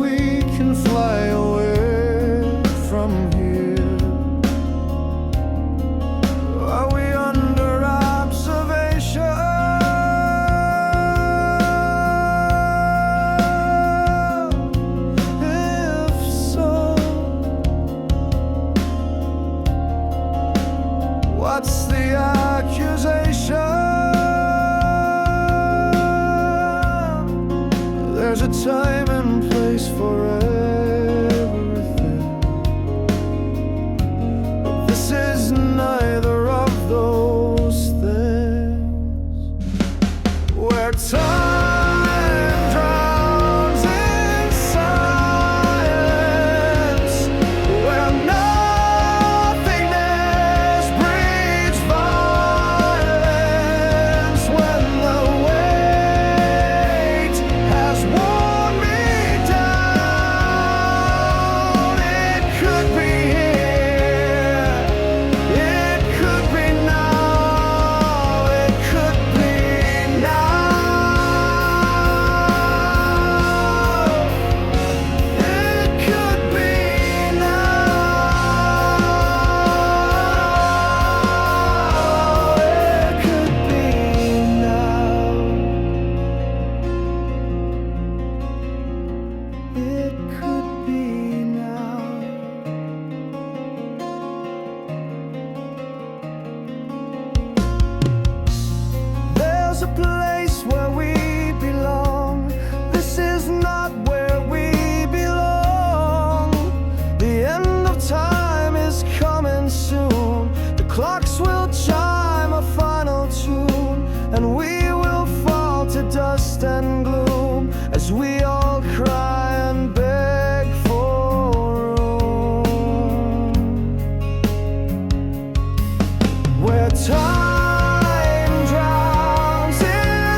we can fly away from here? Are we under observation? If so, what's the accusation? There's a time and place for everything, but this is neither of those things. Where time drowns in silence, where nothingness breeds violence, when the weight has worn me down. It could be here, it could be now, it could be now. It could be now. It could be now. It could be now. There's a place where we belong. This is not where we belong. The end of time is coming soon. The clocks will chime a final tune, and we will fall to dust and gloom as we all cry and beg for room. Where time drowns in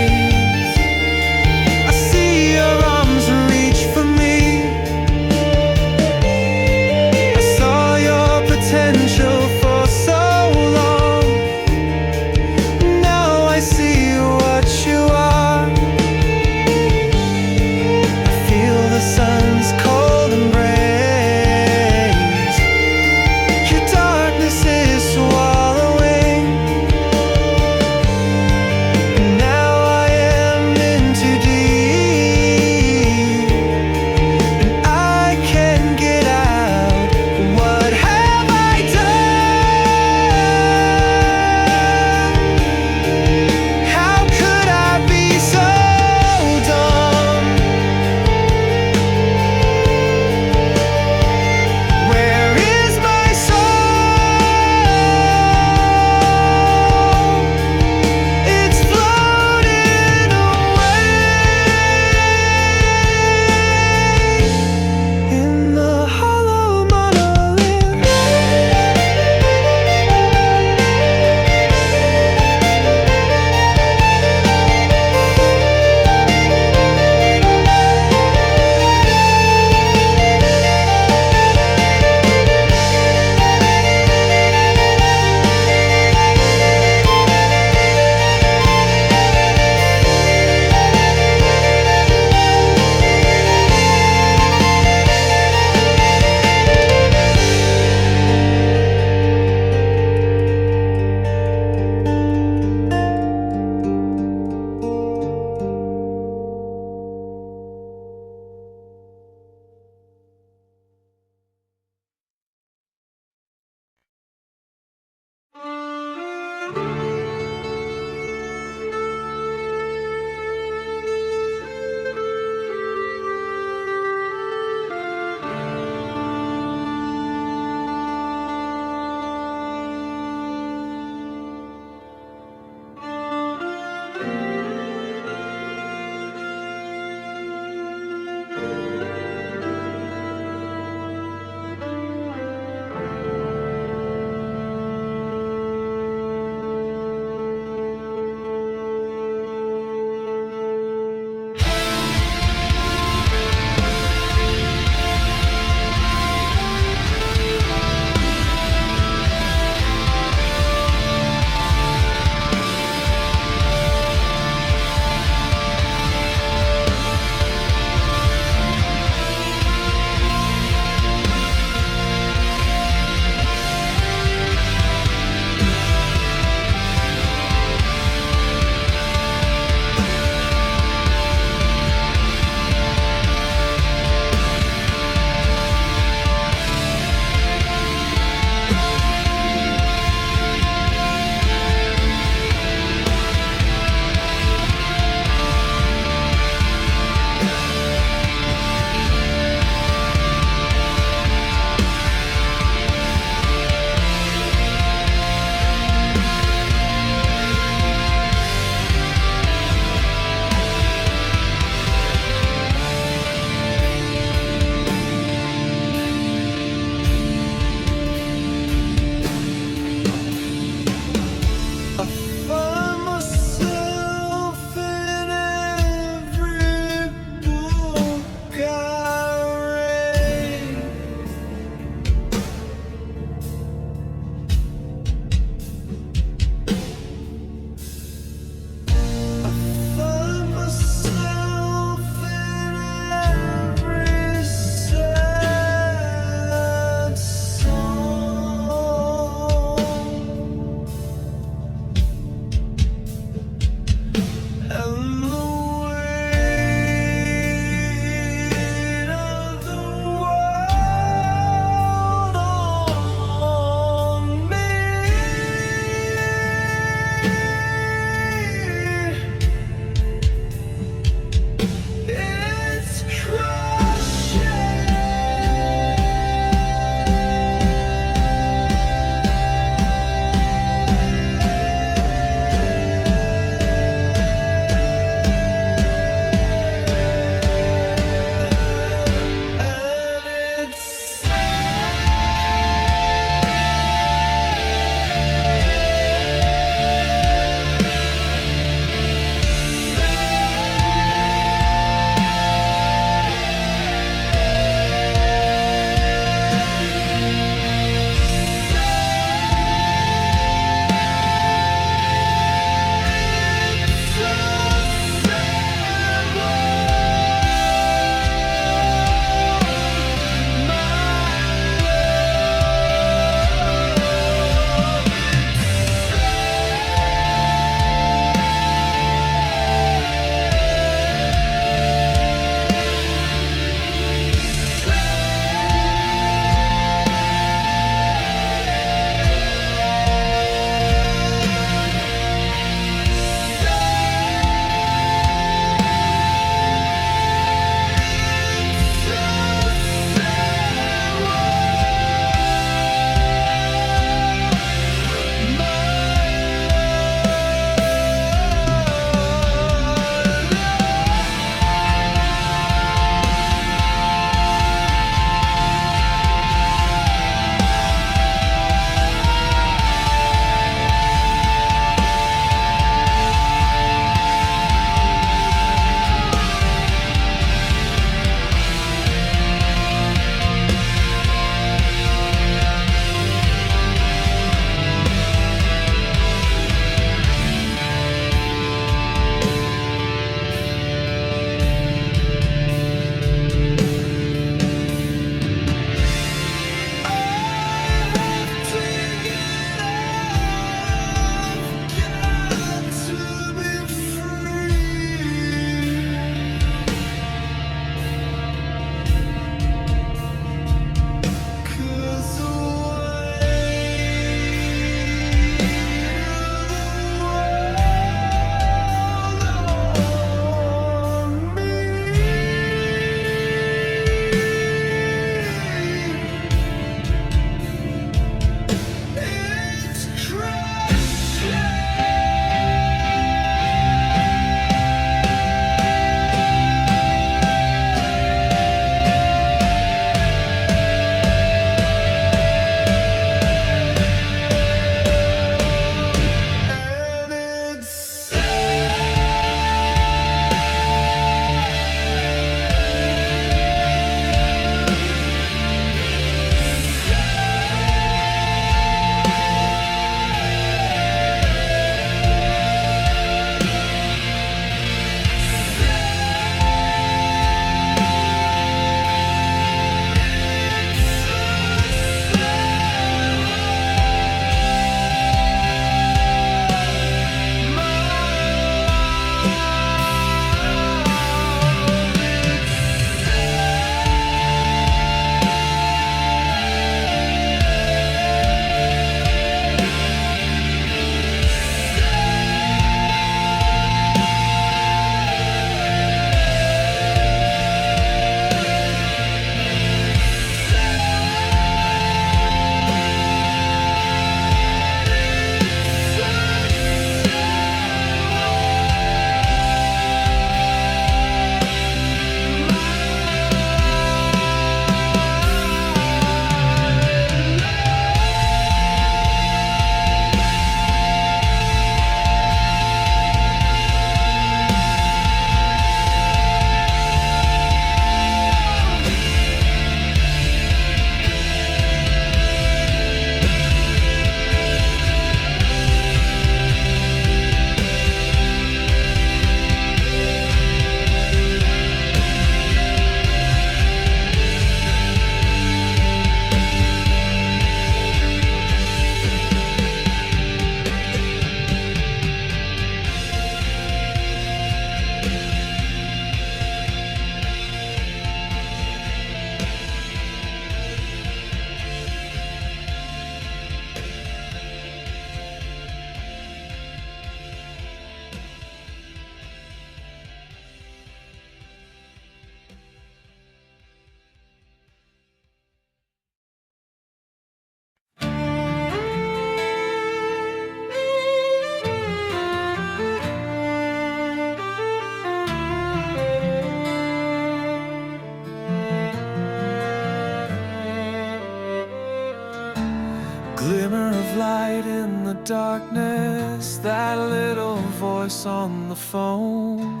Glimmer of light in the darkness, that little voice on the phone,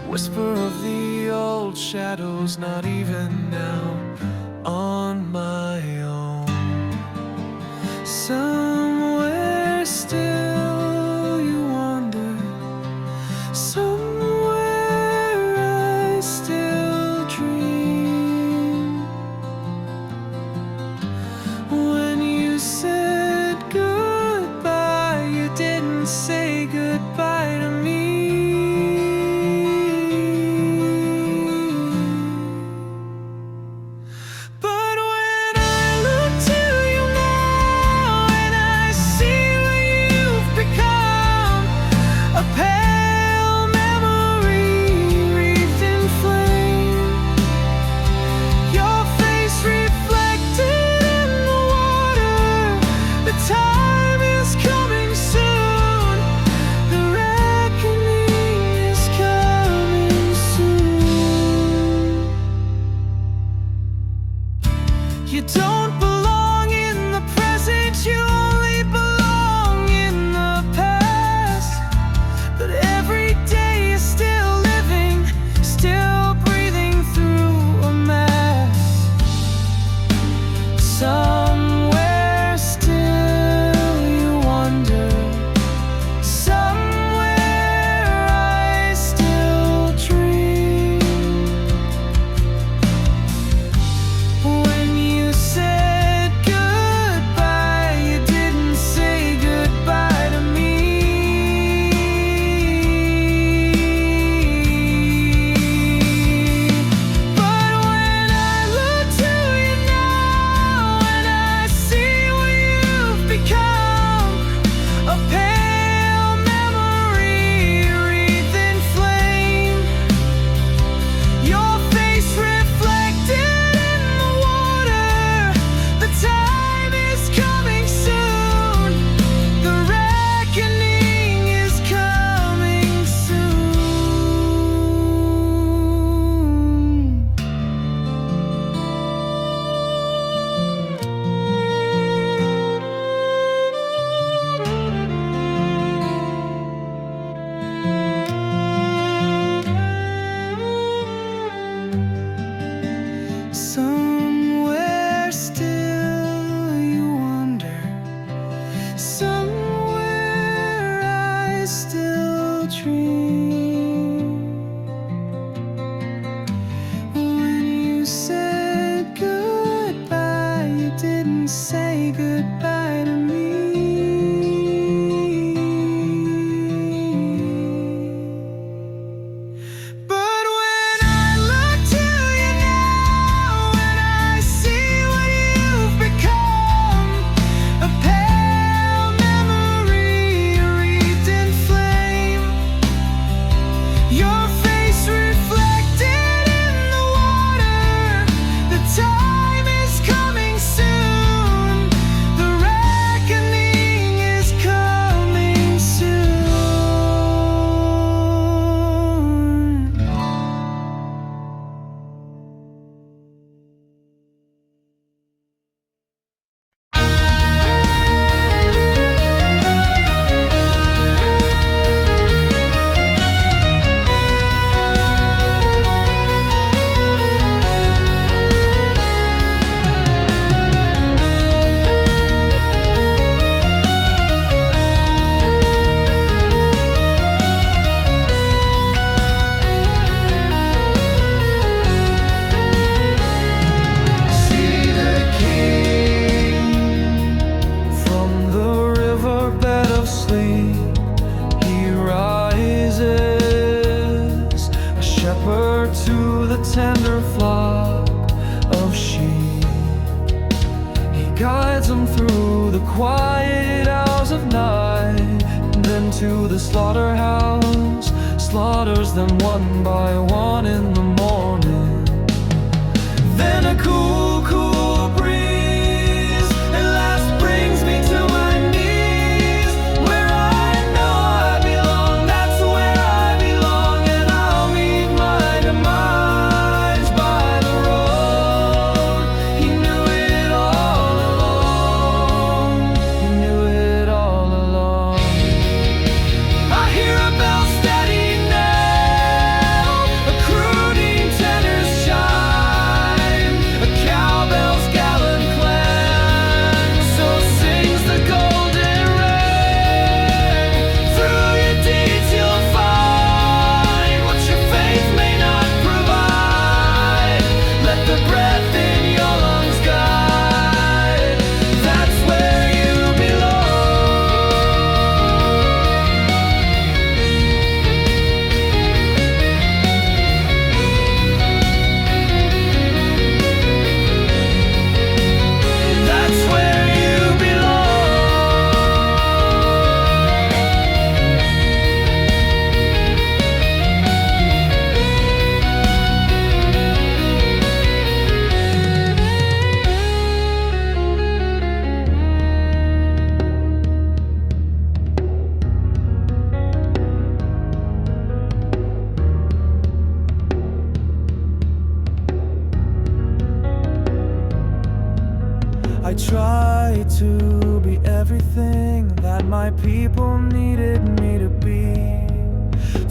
whisper of the old shadows, not even now on my own. Somewhere still you wander, somewhere I still dream. When you said goodbye, you didn't say goodbye to me. But when I look to you now and I see what you've become, a pale memory wreathed in flame, your face reflected in the water. The time is coming soon, the reckoning is coming soon. You don't belong in the present, you only belong in the past. But every day is still living, still breathing through a mask. Somewhere still you wander, somewhere I still dream. When you said goodbye, you didn't say goodbye to me. But when I look to you now and I see what you've become, a pale memory wreathed in flame, your face reflected in the water. The time is coming soon, the reckoning is coming soon. Somewhere still you wander, somewhere I still dream. When you said goodbye, you didn't say goodbye to me. But when I look to you now and I see what you've become, a pale memory wreathed in flame, your face reflected in the water. The time is coming soon, the reckoning is coming soon. See the king from the riverbed of sleep. He rises, a shepherd to the tender flock of sheep. He guides them through the quiet hours of night, and then to the slaughterhouse, slaughters them one by one in the morning. Then a cool, cool breeze at last brings me to my knees, where I know I belong. That's where I belong, and I'll meet my demise by the road. He knew it all along. I tried to be everything that my people needed me to be,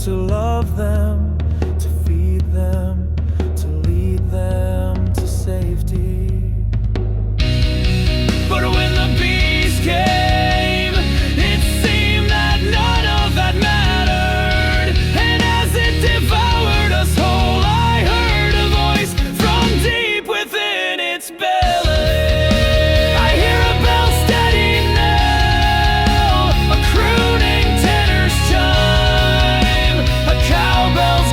to love them, to feed them, to lead them to safety. But when the bees came, it seemed that none of that mattered, and as it devoured us whole, I heard a voice from deep within its belly. I hear a bell steady now, a crooning tenor's chime, a cowbell's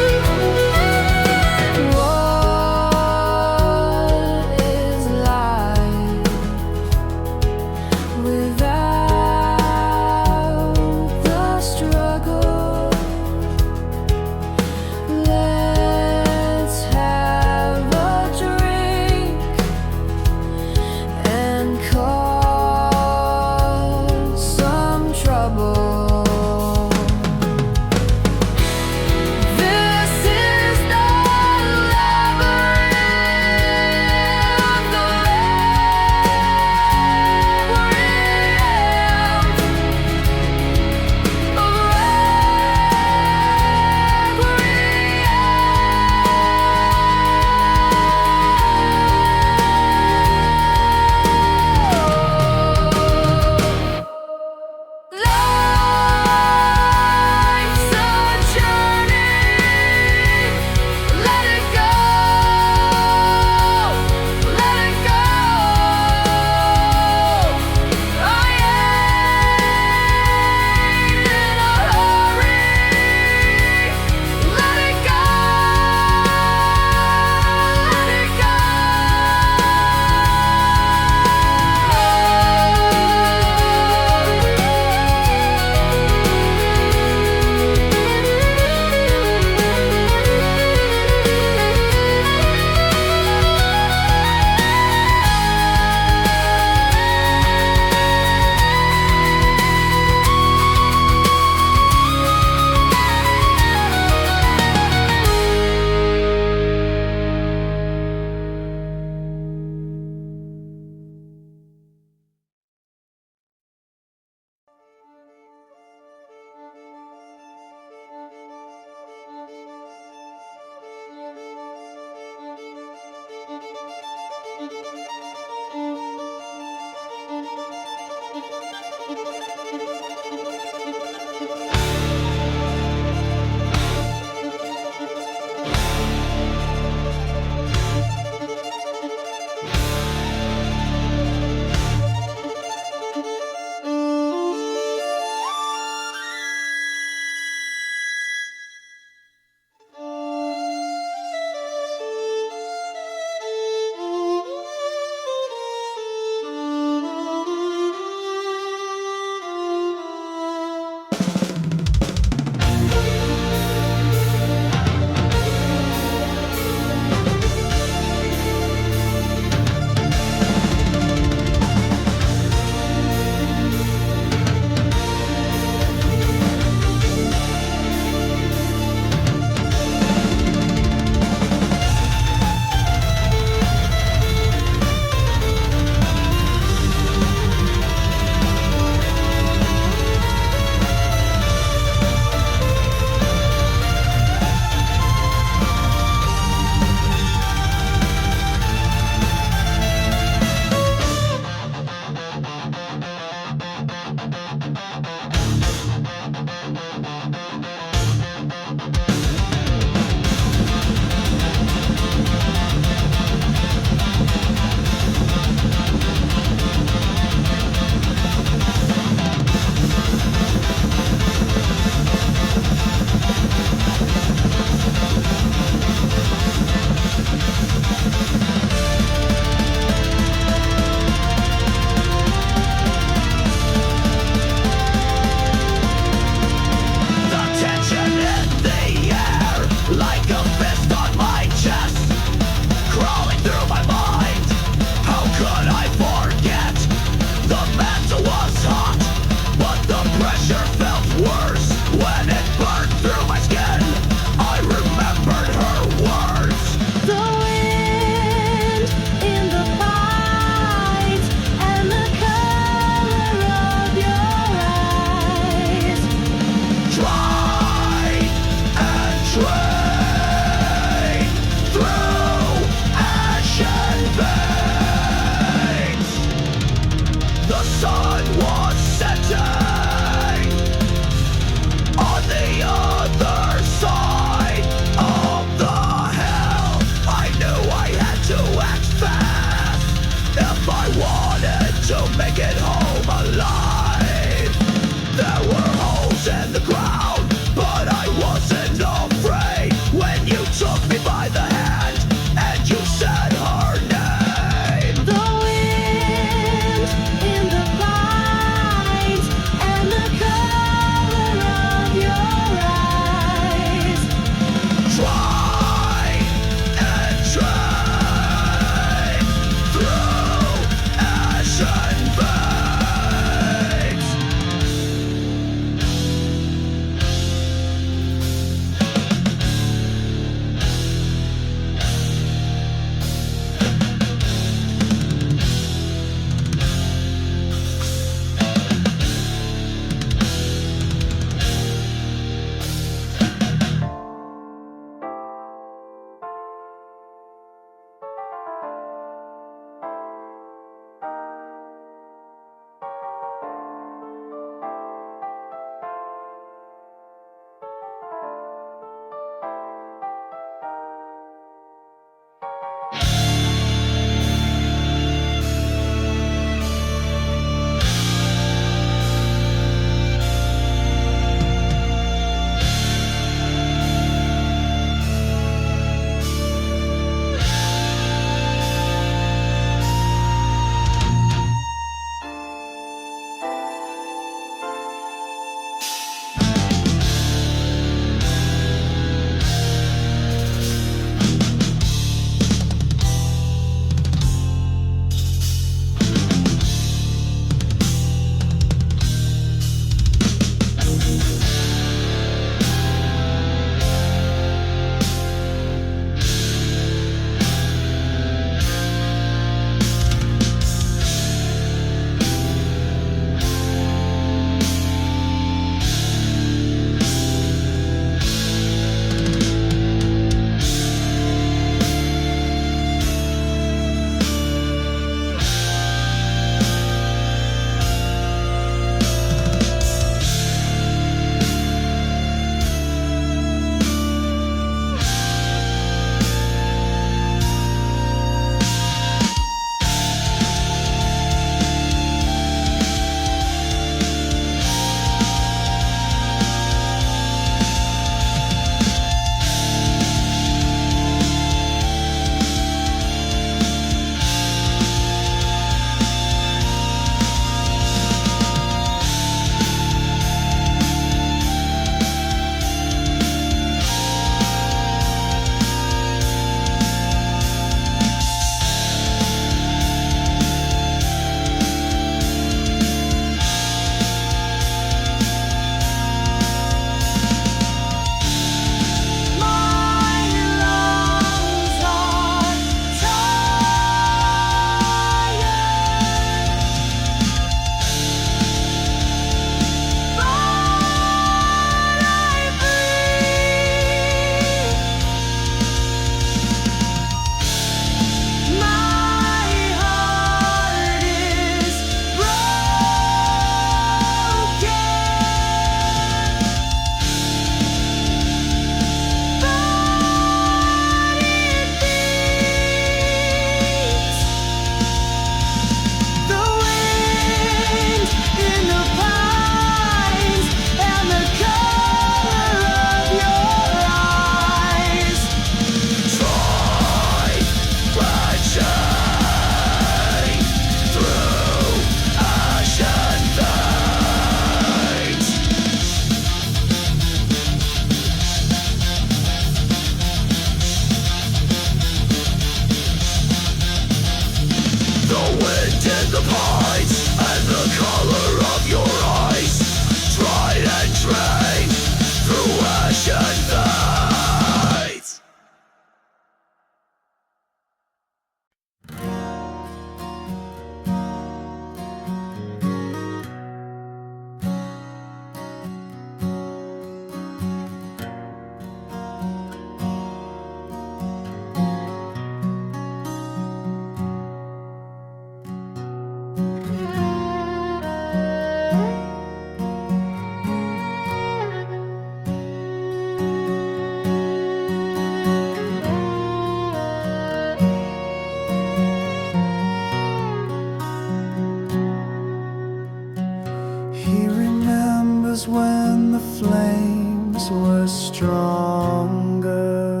flames were stronger,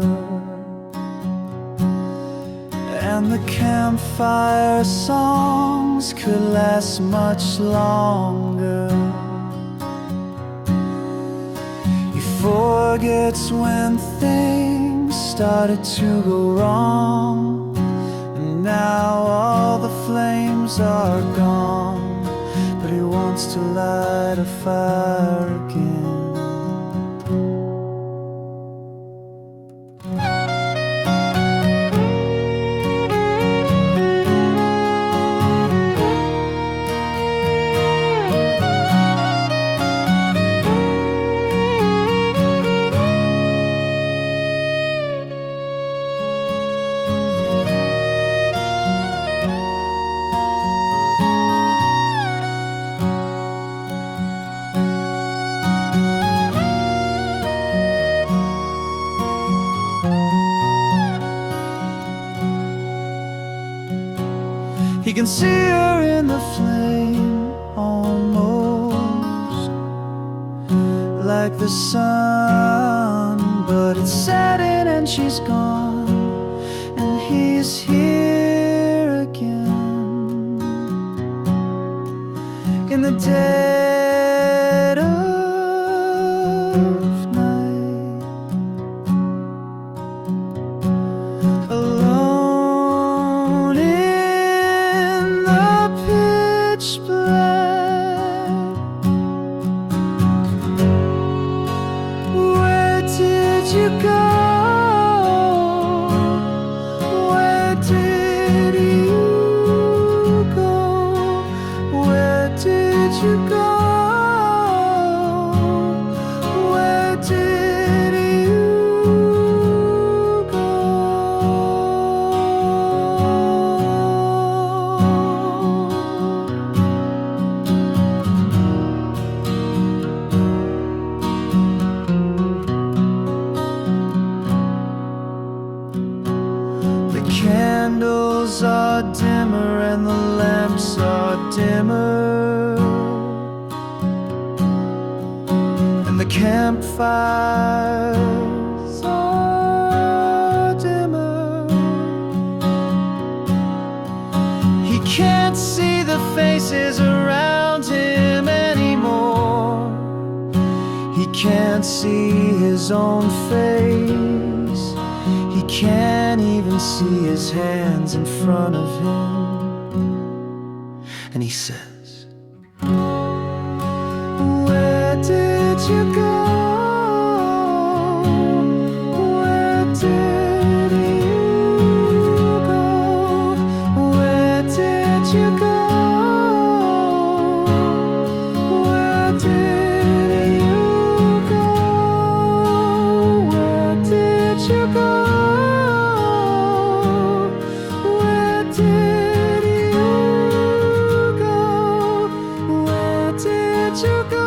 and the campfire songs could last much longer. He forgets when things started to go wrong, and now all the flames are gone, but he wants to light a fire again. He can see her in the flame, almost like the sun, but it's setting and she's gone, and he's here again in the dead of night, alone in the pitch black. Where did you go? Where did you go? Where did you go? Where did you go? The candles are dimmer and the lamps are dimmer, and the campfires are dimmer. He can't see the faces around him anymore. He can't see his own face. He can't even see his hands in front of him. And he says, where did you go? Where did you go? Where did you go? Where did you go? Where did you go? Where did you go? Where did you go?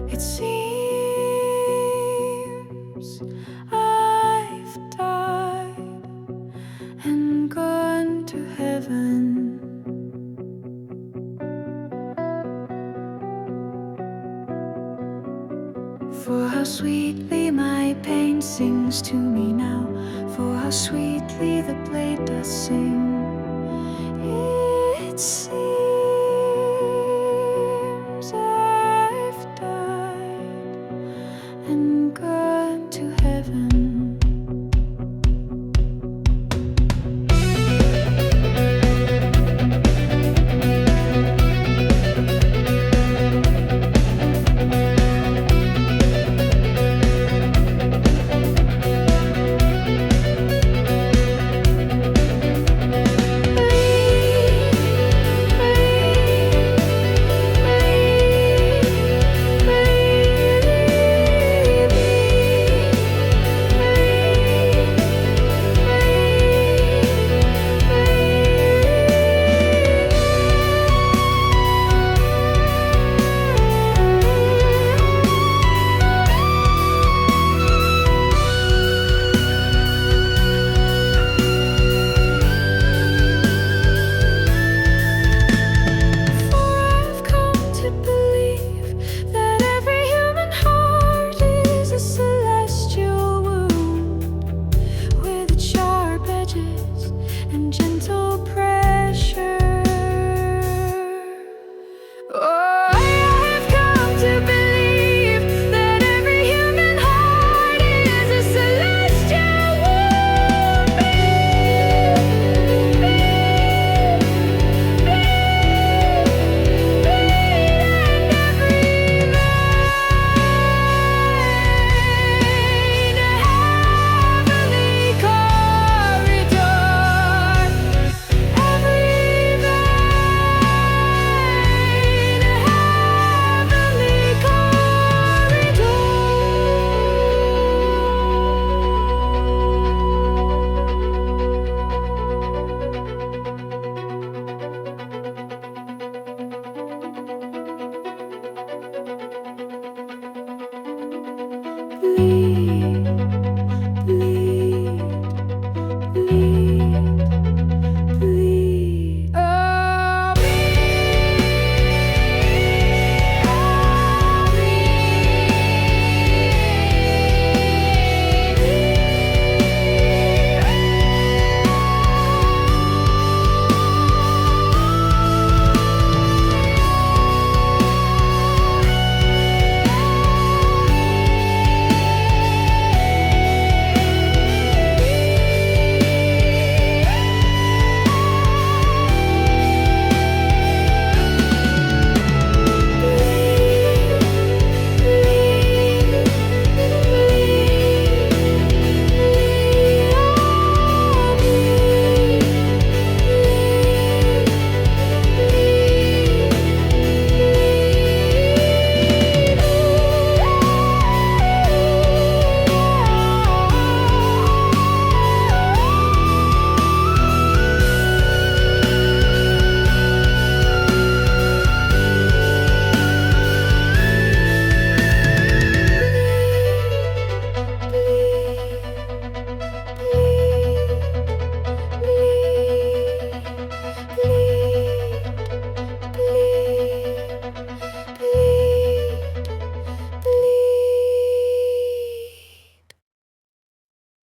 It seems I've died and gone to heaven. For how sweetly my pain sings to me now, for how sweetly the blade does sing.